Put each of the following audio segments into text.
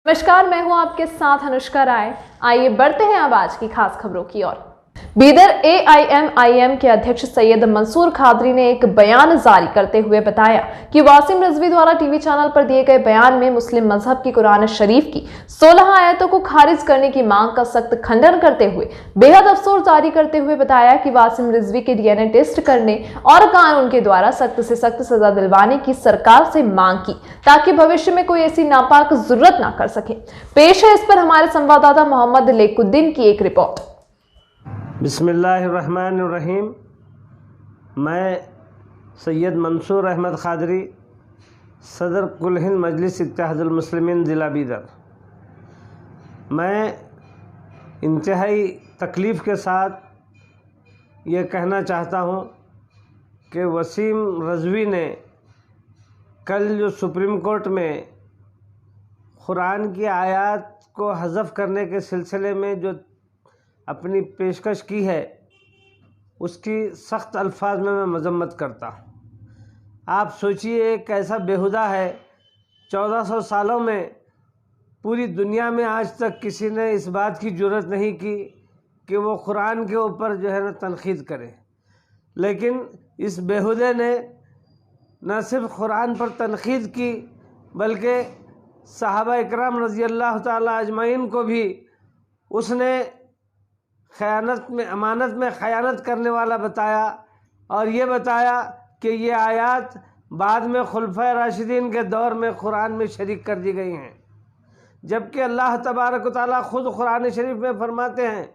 नमस्कार, मैं हूं आपके साथ अनुष्का राय। आइए बढ़ते हैं अब आज की खास खबरों की ओर। बीदर AIMIM के अध्यक्ष सैयद मंसूर खादरी ने एक बयान जारी करते हुए बताया कि वासिम रिजवी द्वारा टीवी चैनल पर दिए गए बयान में मुस्लिम मजहब की कुरान शरीफ की 16 आयतों को खारिज करने की मांग का सख्त खंडन करते हुए बेहद अफसोस जारी करते हुए बताया कि वासिम रिजवी के DNA टेस्ट करने और कानून के द्वारा सख्त से सख्त सजा दिलवाने की सरकार से मांग की ताकि भविष्य में कोई ऐसी नापाक जुर्रत ना कर सके। पेश है इस पर हमारे संवाददाता मोहम्मद लेकुद्दीन की एक रिपोर्ट। बिस्मिल्लाहिर्रहमानिर्रहीम। मैं सैयद मंसूर अहमद खादरी, सदर कुल हिंद मजलिस इत्तेहादुल मुस्लिमीन ज़िला बीदर। मैं इंतहाई तकलीफ़ के साथ ये कहना चाहता हूँ कि वसीम रिजवी ने कल जो सुप्रीम कोर्ट में कुरान की आयत को हज़फ करने के सिलसिले में जो अपनी पेशकश की है, उसकी सख्त अल्फाज में मैं मजम्मत करता हूँ। आप सोचिए, एक ऐसा बेहुदा है, 1400 सालों में पूरी दुनिया में आज तक किसी ने इस बात की जुर्रत नहीं की कि वो कुरान के ऊपर जो है ना तनकीद करे। लेकिन इस बेहुदे ने न सिर्फ कुरान पर तनकीद की बल्कि सहाबा इकराम रज़ी अल्लाह ताला अजमईन को भी उसने अमानत में ख़यानत करने वाला बताया और ये बताया कि ये आयत बाद में खुलफाए राशिदीन के दौर में कुरान में शरीक कर दी गई हैं, जबकि अल्लाह तबारक व तआला ख़ुद कुरान शरीफ में फरमाते हैं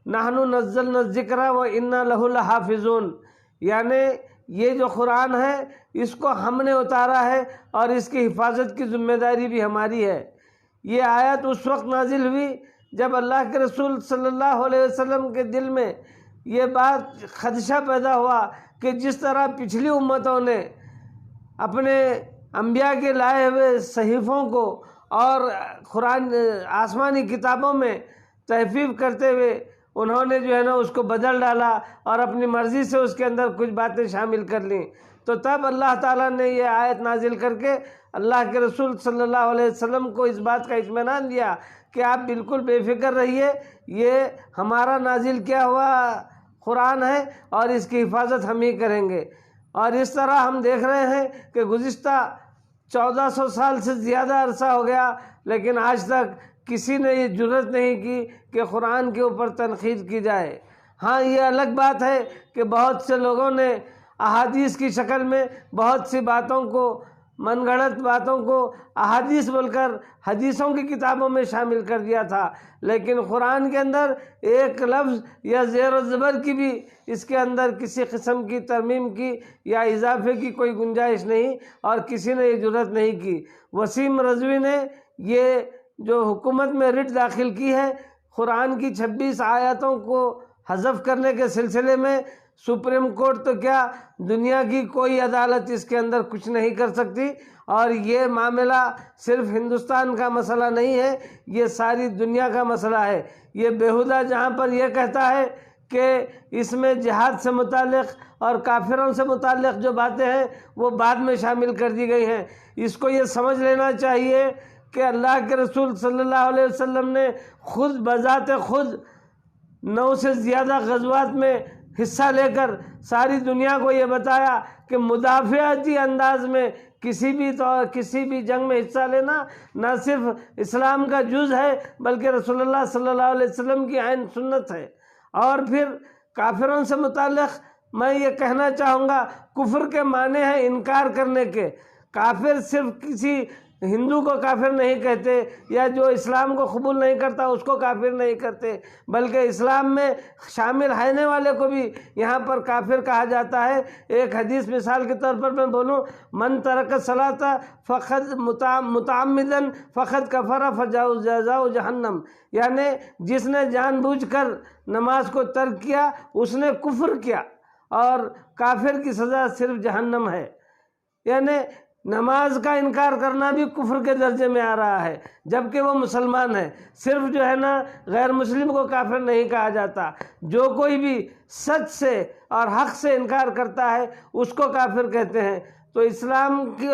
नहनु नज़्ज़लना ज़िक्रा व इन्ना लहु लहाफ़िज़ून, यानी ये जो कुरान है इसको हमने उतारा है और इसकी हिफाजत की ज़िम्मेदारी भी हमारी है। ये आयत उस वक्त नाजिल हुई जब अल्लाह के रसूल सल्लल्लाहु अलैहि वसल्लम के दिल में ये बात खदशा पैदा हुआ कि जिस तरह पिछली उम्मतों ने अपने अंबिया के लाए हुए सहीफ़ों को और कुरान आसमानी किताबों में तहफ़ीज़ करते हुए उन्होंने जो है ना उसको बदल डाला और अपनी मर्ज़ी से उसके अंदर कुछ बातें शामिल कर लीं, तो तब अल्लाह ताला ने ये आयत नाजिल करके अल्लाह के रसूल सल्लल्लाहु अलैहि वसल्लम को इस बात का इत्मीनान दिया कि आप बिल्कुल बेफिक्र रहिए, ये हमारा नाजिल किया हुआ कुरान है और इसकी हिफाजत हम ही करेंगे। और इस तरह हम देख रहे हैं कि गुज़िश्ता 1400 साल से ज़्यादा अरसा हो गया, लेकिन आज तक किसी ने ये जुर्रत नहीं की कि कुरान के ऊपर तनकीद की जाए। हाँ, ये अलग बात है कि बहुत से लोगों ने अहादीस की शक्ल में बहुत सी बातों को, मनगढ़ंत बातों को अहादीस बोलकर हदीसों की किताबों में शामिल कर दिया था, लेकिन कुरान के अंदर एक लफ्ज़ या ज़ेर व ज़बर की भी इसके अंदर किसी किस्म की तरमीम की या इजाफे की कोई गुंजाइश नहीं और किसी ने ये जुर्रत नहीं की। वसीम रिजवी ने ये जो हुकूमत में रिट दाखिल की है कुरान की 26 आयतों को हज़फ करने के सिलसिले में, सुप्रीम कोर्ट तो क्या दुनिया की कोई अदालत इसके अंदर कुछ नहीं कर सकती। और ये मामला सिर्फ हिंदुस्तान का मसला नहीं है, ये सारी दुनिया का मसला है। ये बेहुदा जहाँ पर यह कहता है कि इसमें जिहाद से मुतालिक और काफिरों से मुतालिक जो बातें हैं वो बाद में शामिल कर दी गई हैं, इसको ये समझ लेना चाहिए कि अल्लाह के रसूल सल्लल्लाहु अलैहि वसल्लम ने खुद बज़ाते खुद 9 से ज़्यादा ग़ज़वात में हिस्सा लेकर सारी दुनिया को ये बताया कि मुदाफ़ियाती अंदाज में किसी भी जंग में हिस्सा लेना न सिर्फ इस्लाम का जुज़ है बल्कि रसूलुल्लाह सल्लल्लाहु अलैहि वसल्लम की ऐन सुन्नत है। और फिर काफिरों से मुताल्लिक़ मैं ये कहना चाहूँगा, कुफ्र के माने हैं इनकार करने के। काफिर सिर्फ किसी हिंदू को काफिर नहीं कहते या जो इस्लाम को कबूल नहीं करता उसको काफिर नहीं करते, बल्कि इस्लाम में शामिल रहने वाले को भी यहाँ पर काफिर कहा जाता है। एक हदीस मिसाल के तौर पर मैं बोलूँ, मन तरक सलाता फ़क़द मुतअम्मिदन फ़क़द कफ़रा फ़जाउ जज़ाउ जहन्नम, यानी जिसने जानबूझकर नमाज को तर्क किया उसने कुफ्र किया और काफिर की सज़ा सिर्फ जहन्नम है। यानी नमाज का इनकार करना भी कुफ्र के दर्जे में आ रहा है, जबकि वो मुसलमान है। सिर्फ जो है ना गैर मुस्लिम को काफिर नहीं कहा जाता, जो कोई भी सच से और हक से इनकार करता है उसको काफिर कहते हैं। تو اسلام کی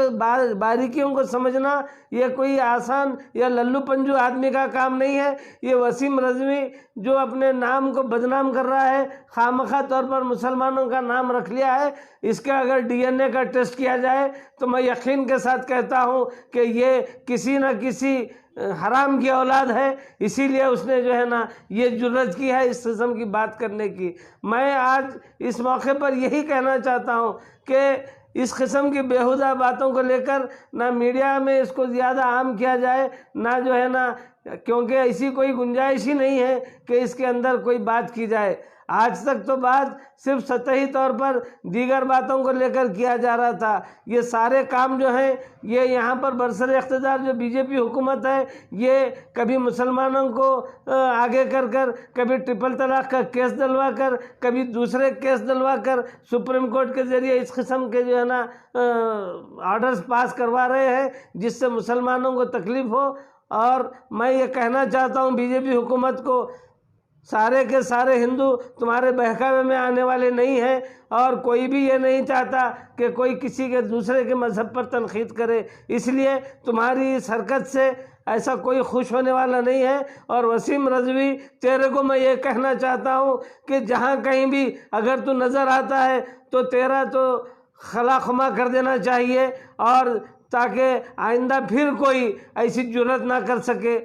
باریکیوں کو سمجھنا یہ کوئی آسان یا للو پنجو آدمی کا کام نہیں ہے۔ یہ وسیم رضوی جو اپنے نام کو بدنام کر رہا ہے، خامخواہ طور پر مسلمانوں کا نام رکھ لیا ہے، اس کا اگر ڈی این اے کا ٹیسٹ کیا جائے تو میں یقین کے ساتھ کہتا ہوں کہ یہ کسی نہ کسی حرام کی اولاد ہے، اسی لیے اس نے جو ہے نا یہ جرأت کی ہے اس قسم کی بات کرنے کی۔ میں آج اس موقع پر یہی کہنا چاہتا ہوں کہ اس قسم کی بیہودہ باتوں کو لے کر نہ میڈیا میں اس کو زیادہ عام کیا جائے، نہ جو ہے نا، کیونکہ ایسی کوئی گنجائش ہی نہیں ہے کہ اس کے اندر کوئی بات کی جائے۔ آج تک تو بات صرف سطحی طور پر دیگر باتوں کو لے کر کیا جا رہا تھا۔ یہ سارے کام جو ہیں، یہ یہاں پر برسر اقتدار جو بی جے پی حکومت ہے، یہ کبھی مسلمانوں کو آگے کر کر، کبھی ٹرپل طلاق کا کیس دلوا کر، کبھی دوسرے کیس دلوا کر سپریم کورٹ کے ذریعے اس قسم کے جو ہے نا آرڈرز پاس کروا رہے ہیں جس سے مسلمانوں کو تکلیف ہو۔ اور میں یہ کہنا چاہتا ہوں بی جے پی حکومت کو، سارے کے سارے ہندو تمہارے بہکاوے میں آنے والے نہیں ہیں، اور کوئی بھی یہ نہیں چاہتا کہ کوئی کسی کے دوسرے کے مذہب پر تنقید کرے، اس لیے تمہاری اس حرکت سے ایسا کوئی خوش ہونے والا نہیں ہے۔ اور وسیم رضوی، تیرے کو میں یہ کہنا چاہتا ہوں کہ جہاں کہیں بھی اگر تو نظر آتا ہے تو تیرا تو خلا خما کر دینا چاہیے، اور تاکہ آئندہ پھر کوئی ایسی جرأت نہ کر سکے۔